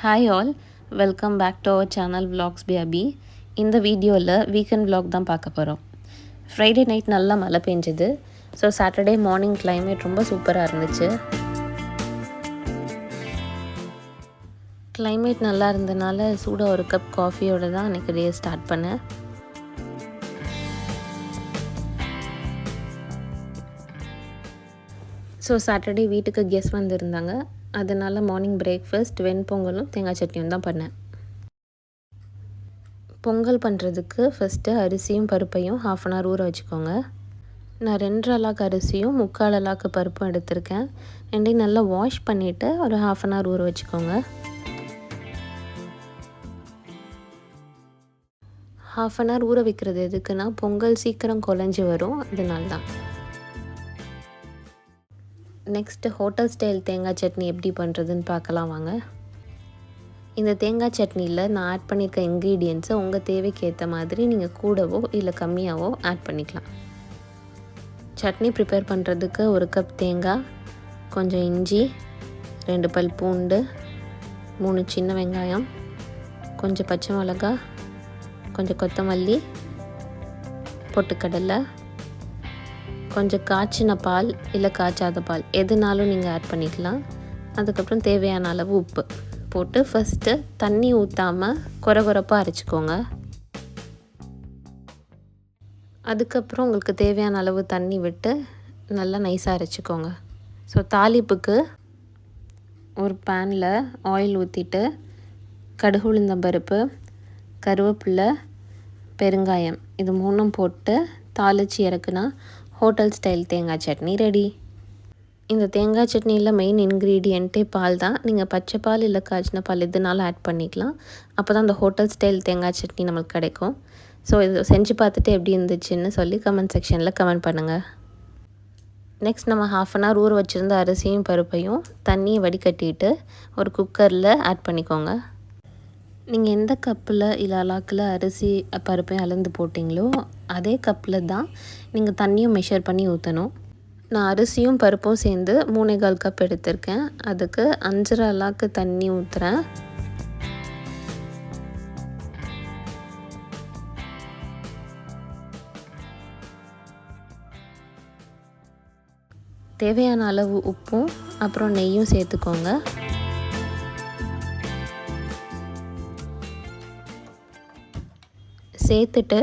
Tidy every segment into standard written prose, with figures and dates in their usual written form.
Hi all, welcome back to our channel vlogs by Abhi. இந்த வீடியோவில் weekend vlog தான் பார்க்க போகிறோம். ஃப்ரைடே நைட் நல்லா மழை பெஞ்சுது. ஸோ சாட்டர்டே மார்னிங் கிளைமேட் ரொம்ப சூப்பராக இருந்துச்சு. கிளைமேட் நல்லா இருந்தனால சூடாக ஒரு கப் காஃபியோடு தான் அன்றைக்கி டே ஸ்டார்ட் பண்ணேன். ஸோ சாட்டர்டே வீட்டுக்கு கெஸ்ட் வந்திருந்தாங்க. அதனால் மார்னிங் பிரேக்ஃபாஸ்ட் வெண்பொங்கலும் தேங்காய் சட்னியும் தான் பண்ணேன். பொங்கல் பண்ணுறதுக்கு ஃபஸ்ட்டு அரிசியும் பருப்பையும் 1/2 அன் ஹவர் ஊற வச்சுக்கோங்க. நான் 2 அலாக்கு அரிசியும் 3/4 அலாக்கு பருப்பும் எடுத்திருக்கேன். ரெண்டையும் நல்லா வாஷ் பண்ணிவிட்டு ஒரு 1/2 அன் ஹவர் ஊற வச்சுக்கோங்க. 1/2 அன் ஹவர் ஊற வைக்கிறது எதுக்குன்னா பொங்கல் சீக்கிரம் குழஞ்சி வரும், அதனால தான். நெக்ஸ்ட்டு ஹோட்டல் ஸ்டைல் தேங்காய் சட்னி எப்படி பண்ணுறதுன்னு பார்க்கலாம் வாங்க. இந்த தேங்காய் சட்னியில் நான் ஆட் பண்ணியிருக்க இன்க்ரீடியன்ட்ஸை உங்கள் தேவைக்கு ஏற்ற மாதிரி நீங்கள் கூடவோ இல்லை கம்மியாகவோ ஆட் பண்ணிக்கலாம். சட்னி ப்ரிப்பேர் பண்ணுறதுக்கு 1 கப் தேங்காய், கொஞ்சம் இஞ்சி, 2 பல் பூண்டு, 3 சின்ன வெங்காயம், கொஞ்சம் பச்சை மிளகாய், கொஞ்சம் கொத்தமல்லி, பொட்டுக்கடலை, கொஞ்சம் காய்ச்சின பால் இல்லை காய்ச்சாத பால் எதுனாலும் நீங்கள் ஆட் பண்ணிக்கலாம். அதுக்கப்புறம் தேவையான அளவு உப்பு போட்டு ஃபஸ்ட்டு தண்ணி ஊற்றாமல் கொரகொரப்பாக அரைச்சிக்கோங்க. அதுக்கப்புறம் உங்களுக்கு தேவையான அளவு தண்ணி விட்டு நல்லா நைஸாக அரைச்சிக்கோங்க. ஸோ தாளிப்புக்கு ஒரு பேனில் ஆயில் ஊற்றிட்டு கடுகு உளுந்தம்பருப்பு, கருவேப்பிலை, பெருங்காயம் இது 3 போட்டு தாளித்து இறக்குனா ஹோட்டல் ஸ்டைல் தேங்காய் சட்னி ரெடி. இந்த தேங்காய் சட்னியில் மெயின் இன்க்ரீடியண்ட்டே பால் தான். நீங்கள் பச்சை பால் இல்லை காய்ச்சின பால் எதுனாலும் ஆட் பண்ணிக்கலாம். அப்போ தான் அந்த ஹோட்டல் ஸ்டைல் தேங்காய் சட்னி நம்மளுக்கு கிடைக்கும். ஸோ இது செஞ்சு பார்த்துட்டு எப்படி இருந்துச்சுன்னு சொல்லி கமெண்ட் செக்ஷனில் கமெண்ட் பண்ணுங்கள். நெக்ஸ்ட் நம்ம 1/2 அன் ஹவர் ஊற வச்சுருந்த அரிசியும் பருப்பையும் தண்ணியை வடிகட்டிட்டு ஒரு குக்கரில் ஆட் பண்ணிக்கோங்க. நீங்கள் எந்த கப்பில் இல்லை அலாக்கில் அரிசி பருப்பையும் அளந்து போட்டிங்களோ அதே கப்பில் தான் நீங்கள் தண்ணியும் மெஷர் பண்ணி ஊற்றணும். நான் அரிசியும் பருப்பும் சேர்ந்து 3/4 கப் எடுத்திருக்கேன். அதுக்கு 5 அலாக்கு தண்ணி ஊற்றுறேன். தேவையான அளவு உப்பும் அப்புறம் நெய்யும் சேர்த்துக்கோங்க. சேர்த்துட்டு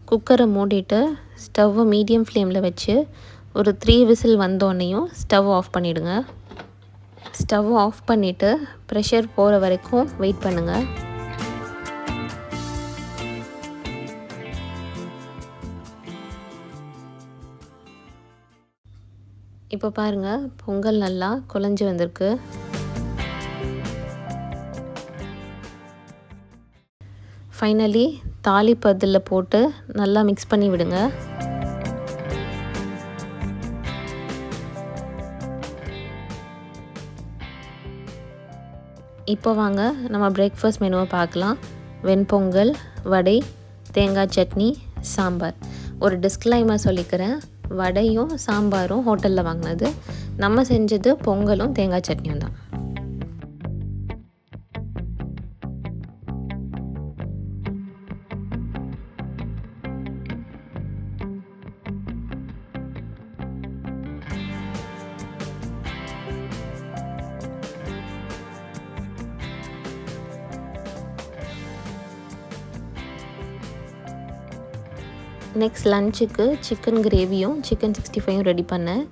குக்கரை மூடிட்டு ஸ்டவ்வை மீடியம் ஃப்ளேமில் வச்சு ஒரு 3 விசில் வந்தோடனையும் ஸ்டவ் ஆஃப் பண்ணிவிடுங்க. ஸ்டவ் ஆஃப் பண்ணிவிட்டு ப்ரெஷர் போகிற வரைக்கும் வெயிட் பண்ணுங்கள். இப்போ பாருங்கள், பொங்கல் நல்லா குழஞ்சி வந்திருக்கு. ஃபைனலி தாளிப்பு அதில் போட்டு நல்லா மிக்ஸ் பண்ணி விடுங்க. இப்போ வாங்க நம்ம பிரேக்ஃபாஸ்ட் மெனுவை பார்க்கலாம். வெண்பொங்கல், வடை, தேங்காய் சட்னி, சாம்பார். ஒரு டிஸ்க்ளைமர் சொல்லிக்கிறேன், வடையும் சாம்பாரும் ஹோட்டலில் வாங்கினது, நம்ம செஞ்சது பொங்கலும் தேங்காய் சட்னியும் தான். நெக்ஸ்ட் லஞ்சுக்கு சிக்கன் கிரேவியும் சிக்கன் 65யும் ரெடி பண்ணேன்.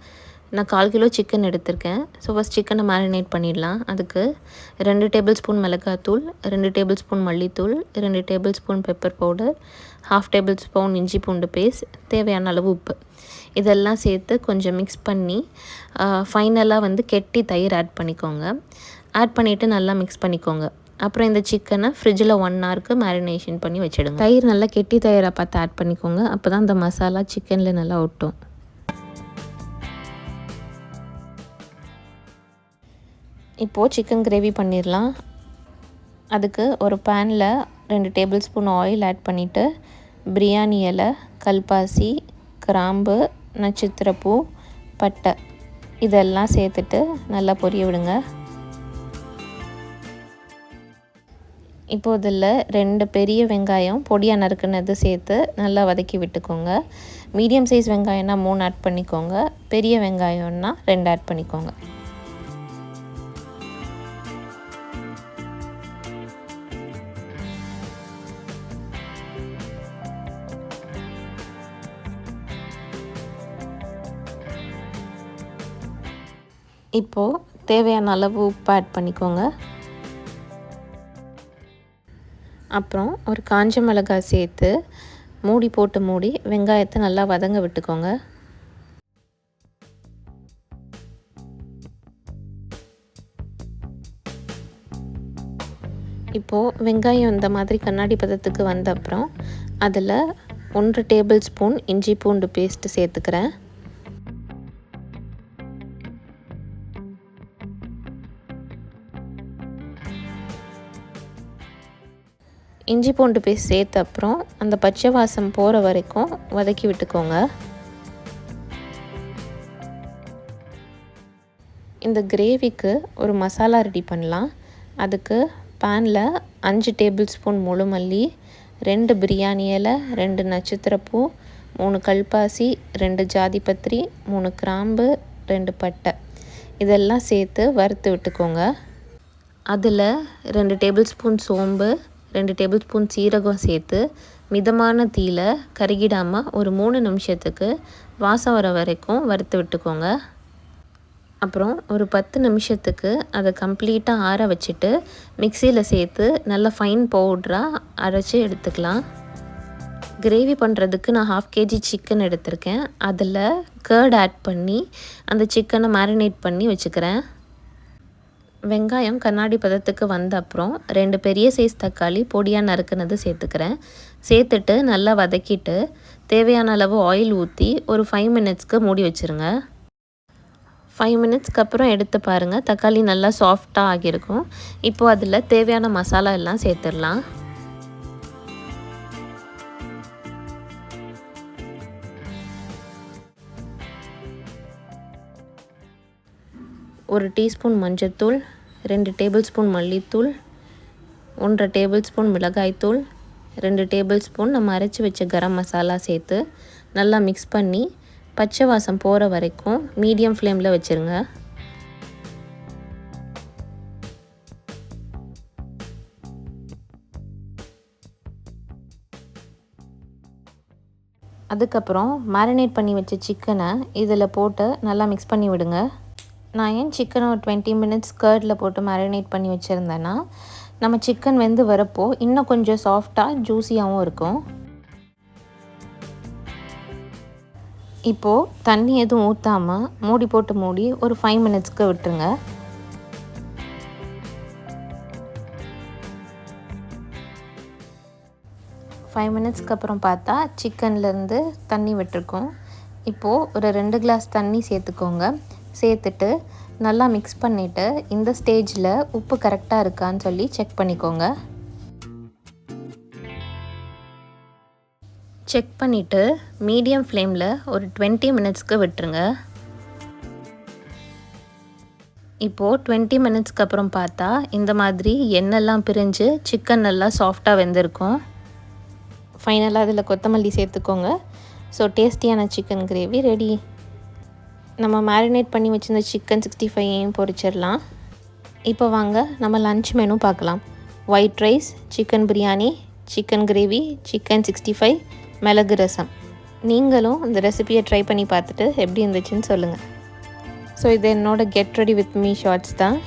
நான் 1/4 கிலோ சிக்கன் எடுத்திருக்கேன். ஸோ ஃபஸ்ட் சிக்கனை மேரினேட் பண்ணிடலாம். அதுக்கு 2 டேபிள் ஸ்பூன் மிளகாத்தூள், 2 டேபிள் ஸ்பூன் மல்லித்தூள், 2 table spoon pepper powder, 1/2 table spoon இஞ்சி பூண்டு பேஸ்ட், தேவையான அளவு உப்பு இதெல்லாம் சேர்த்து கொஞ்சம் மிக்ஸ் பண்ணி ஃபைனலாக கெட்டி தயிர் ஆட் பண்ணிக்கோங்க. ஆட் பண்ணிவிட்டு நல்லா மிக்ஸ் பண்ணிக்கோங்க. அப்புறம் இந்த சிக்கனை ஃப்ரிட்ஜில் 1 ஹவருக்கு மேரினேஷன் பண்ணி வச்சுடுங்க. தயிர் நல்லா கெட்டி தயிராக பார்த்து ஆட் பண்ணிக்கோங்க. அப்போ தான் அந்த மசாலா சிக்கனில் நல்லா ஒட்டும். இப்போது சிக்கன் கிரேவி பண்ணிடலாம். அதுக்கு ஒரு பேனில் 2 டேபிள் ஸ்பூன் ஆயில் ஆட் பண்ணிவிட்டு பிரியாணி இலை, கல்பாசி, கிராம்பு, நட்சத்திரப்பூ, பட்டை இதெல்லாம் சேர்த்துட்டு நல்லா பொரிய விடுங்க. இப்போ இதில் 2 பெரிய வெங்காயம் பொடியாக நறுக்குனது சேர்த்து நல்லா வதக்கி விட்டுக்கோங்க. மீடியம் சைஸ் வெங்காயம்னா 3 ஆட் பண்ணிக்கோங்க. பெரிய வெங்காயம்னா 2 ஆட் பண்ணிக்கோங்க. இப்போது தேவையான அளவு உப்பு ஆட் பண்ணிக்கோங்க. அப்புறம் ஒரு காஞ்ச மிளகாய் சேர்த்து மூடி போட்டு மூடி வெங்காயத்தை நல்லா வதங்க விட்டுக்கோங்க. இப்போது வெங்காயம் இந்த மாதிரி கண்ணாடி பதத்துக்கு வந்த அப்புறம் அதில் 1 டேபிள் ஸ்பூன் இஞ்சி பூண்டு பேஸ்ட்டு சேர்த்துக்கிறேன். இஞ்சி பூண்டு பேஸ்ட் சேர்த்த அப்புறம் அந்த பச்சை வாசம் போகிற வரைக்கும் வதக்கி விட்டுக்கோங்க. இந்த கிரேவிக்கு ஒரு மசாலா ரெடி பண்ணலாம். அதுக்கு பேனில் 5 டேபிள் ஸ்பூன் முழு மல்லி, 2 பிரியாணி இலை, 2 நட்சத்திரப்பூ, 3 கல்பாசி, 2 ஜாதிபத்திரி, 3 கிராம்பு, 2 பட்டை இதெல்லாம் சேர்த்து வறுத்து விட்டுக்கோங்க. அதில் 2 டேபிள் ஸ்பூன் சோம்பு, 2 டேபிள் ஸ்பூன் சீரகம் சேர்த்து மிதமான தீயில கருகிடாமல் ஒரு 3 நிமிஷத்துக்கு வாசம் வர வரைக்கும் வறுத்து விட்டுக்கோங்க. அப்புறம் ஒரு 10 நிமிஷத்துக்கு அதை கம்ப்ளீட்டாக ஆற வச்சுட்டு மிக்சியில் சேர்த்து நல்லா ஃபைன் பவுட்ராக அரைச்சி எடுத்துக்கலாம். கிரேவி பண்ணுறதுக்கு நான் 1/2 kg சிக்கன் எடுத்திருக்கேன். அதில் கர்ட் ஆட் பண்ணி அந்த சிக்கனை மேரினேட் பண்ணி வச்சுக்கிறேன். வெங்காயம் கண்ணாடி பதத்துக்கு வந்த அப்புறம் 2 பெரிய சைஸ் தக்காளி பொடியாக நறுக்குனது சேர்த்துக்கிறேன். சேர்த்துட்டு நல்லா வதக்கிட்டு தேவையான அளவு ஆயில் ஊற்றி ஒரு 5 மினிட்ஸ்க்கு மூடி வச்சுருங்க. 5 மினிட்ஸ்க்கு அப்புறம் எடுத்து பாருங்கள், தக்காளி நல்லா சாஃப்டாக ஆகியிருக்கும். இப்போது அதில் தேவையான மசாலா எல்லாம் சேர்த்துடலாம். ஒரு டீஸ்பூன் மஞ்சள்தூள், 2 டேபிள் ஸ்பூன் மல்லித்தூள், 1/2 டேபிள் ஸ்பூன் மிளகாய்த்தூள், 2 டேபிள் ஸ்பூன் நம்ம அரைச்சி வச்ச கரம் மசாலா சேர்த்து நல்லா மிக்ஸ் பண்ணி பச்சை வாசம் போகிற வரைக்கும் மீடியம் ஃப்ளேமில் வச்சுருங்க. அதுக்கப்புறம் மேரினேட் பண்ணி வச்ச சிக்கனை இதில் போட்டு நல்லா மிக்ஸ் பண்ணி விடுங்க. நான் ஏன் சிக்கனை ஒரு 20 மினிட்ஸ் கர்டில் போட்டு மேரினேட் பண்ணி வச்சுருந்தேன்னா நம்ம சிக்கன் வெந்து வரப்போ இன்னும் கொஞ்சம் சாஃப்டாக ஜூஸியாகவும் இருக்கும். இப்போது தண்ணி எதுவும் ஊற்றாமல் மூடி போட்டு மூடி ஒரு 5 மினிட்ஸ்க்கு விட்டுருங்க. ஃபைவ் மினிட்ஸ்க்கு அப்புறம் பார்த்தா சிக்கன்லேருந்து தண்ணி விட்டுருக்கோம். இப்போது ஒரு 2 கிளாஸ் தண்ணி சேர்த்துக்கோங்க. சேர்த்துட்டு நல்லா மிக்ஸ் பண்ணிவிட்டு இந்த ஸ்டேஜில் உப்பு கரெக்டாக இருக்கான்னு சொல்லி செக் பண்ணிக்கோங்க. செக் பண்ணிவிட்டு மீடியம் ஃப்ளேமில் ஒரு 20 மினிட்ஸ்க்கு விட்டுருங்க. இப்போது 20 மினிட்ஸ்க்கு அப்புறம் பார்த்தா இந்த மாதிரி எண்ணெய்லாம் பிரிஞ்சு சிக்கன் நல்லா சாஃப்டாக வெந்திருக்கும். ஃபைனலாக அதில் கொத்தமல்லி சேர்த்துக்கோங்க. ஸோ டேஸ்டியான சிக்கன் கிரேவி ரெடி. நம்ம மேரினேட் பண்ணி வச்சுருந்த சிக்கன் 65 பொரிச்சிடலாம். இப்போ வாங்க நம்ம லன்ச் மெனு பார்க்கலாம். White rice, chicken biryani, chicken gravy, chicken 65, மிளகு ரசம். நீங்களும் இந்த ரெசிபியை ட்ரை பண்ணி பார்த்துட்டு எப்படி இருந்துச்சுன்னு சொல்லுங்கள். ஸோ இது என்னோட get ready with me shorts தான்.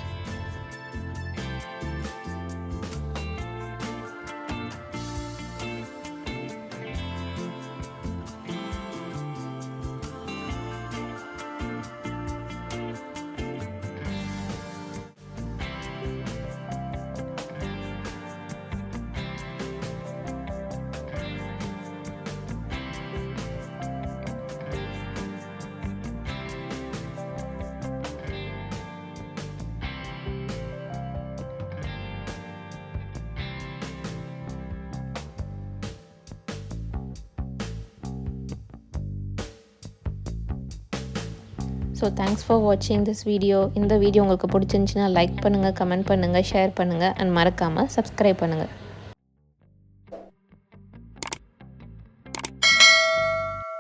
ஸோ தேங்க்ஸ் ஃபார் வாட்சிங் திஸ் வீடியோ. இந்த வீடியோ உங்களுக்கு பிடிச்சிருந்துச்சின்னா லைக் பண்ணுங்கள், கமெண்ட் பண்ணுங்கள், ஷேர் பண்ணுங்கள் அண்ட் மறக்காமல் சப்ஸ்கிரைப் பண்ணுங்கள்.